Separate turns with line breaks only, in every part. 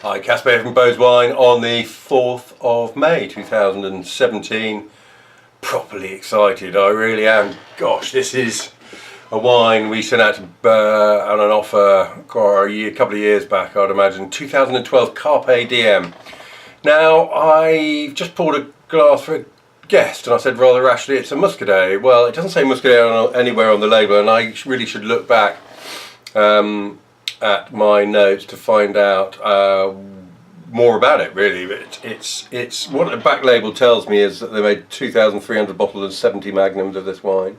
Hi, Caspar from Bowes Wine on the 4th of May 2017. Properly excited, I really am. Gosh, this is a wine we sent out on an offer a couple of years back, I'd imagine. 2012 Carpe Diem. Now, I just poured a glass for a guest and I said rather rashly it's a Muscadet. Well, it doesn't say Muscadet anywhere on the label, and I really should look back at my notes to find out more about it, really. But it's what the back label tells me is that they made 2,300 bottles and 70 magnums of this wine.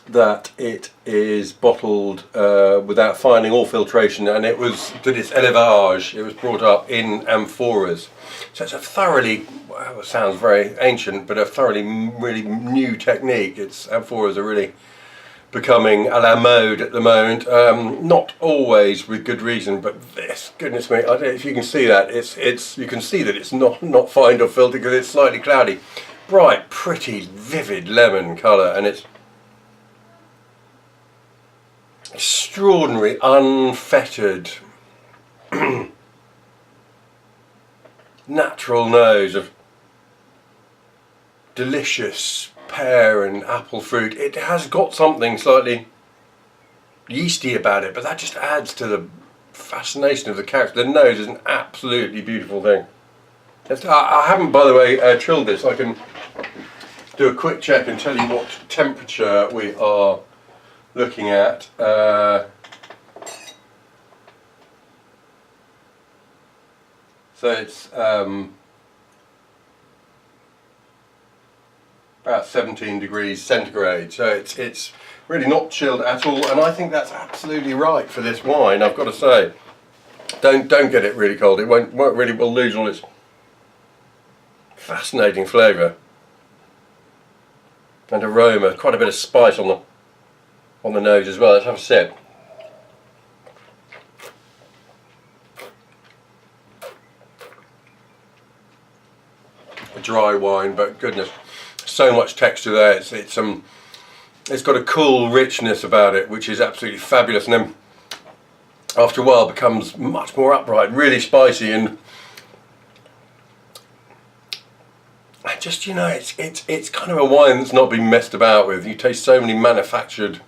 That it is bottled without fining or filtration, and it did its élevage. It was brought up in amphoras. So it's a thoroughly, well, it sounds very ancient, but a thoroughly really new technique. Amphoras are really becoming a la mode at the moment, not always with good reason, but this, goodness me, I don't know if you can see that, you can see that it's not fined or filtered because it's slightly cloudy. Bright, pretty, vivid lemon colour, and it's extraordinary, unfettered, natural nose of delicious pear and apple fruit. It has got something slightly yeasty about it, but that just adds to the fascination of the character. The nose is an absolutely beautiful thing. I haven't, by the way, chilled this. I can do a quick check and tell you what temperature we are looking at. So it's about 17 degrees centigrade, so it's really not chilled at all, and I think that's absolutely right for this wine. I've got to say, don't get it really cold. It won't really will lose all its fascinating flavour and aroma. Quite a bit of spice on the nose as well. Let's have a sip. A dry wine, but goodness, so much texture there. It's got a cool richness about it, which is absolutely fabulous, and then after a while becomes much more upright, really spicy, and just, you know, it's kind of a wine that's not been messed about with. You taste so many manufactured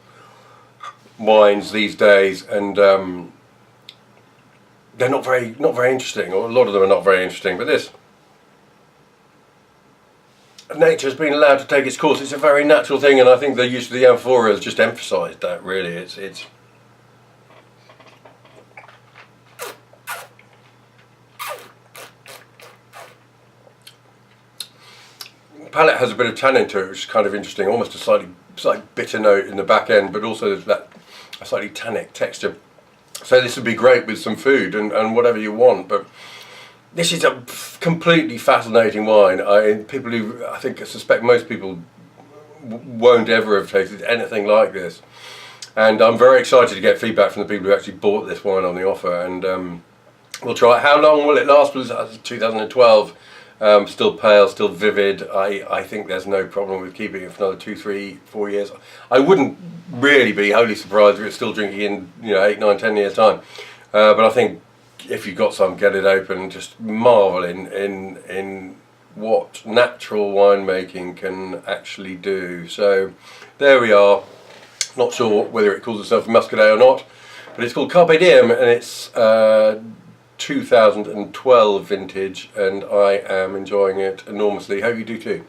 wines these days, and they're not very interesting, or a lot of them are not very interesting. But this, nature's been allowed to take its course. It's a very natural thing, and I think the use of the amphora has just emphasised that. Really, it's the palate has a bit of tannin to it, which is kind of interesting. Almost a slightly bitter note in the back end, but also there's that a slightly tannic texture. So this would be great with some food and whatever you want. But this is a completely fascinating wine. I suspect most people won't ever have tasted anything like this, and I'm very excited to get feedback from the people who actually bought this wine on the offer, and we'll try it. How long will it last? It was 2012. Still pale, still vivid. I think there's no problem with keeping it for another 2, 3, 4 years. I wouldn't really be wholly surprised if it's still drinking in 8, 9, 10 years time. But I think if you've got some, get it open. Just marvel in what natural winemaking can actually do. So there we are. Not sure whether it calls itself a Muscadet or not, but it's called Carpe Diem, and it's 2012 vintage, and I am enjoying it enormously. Hope you do too.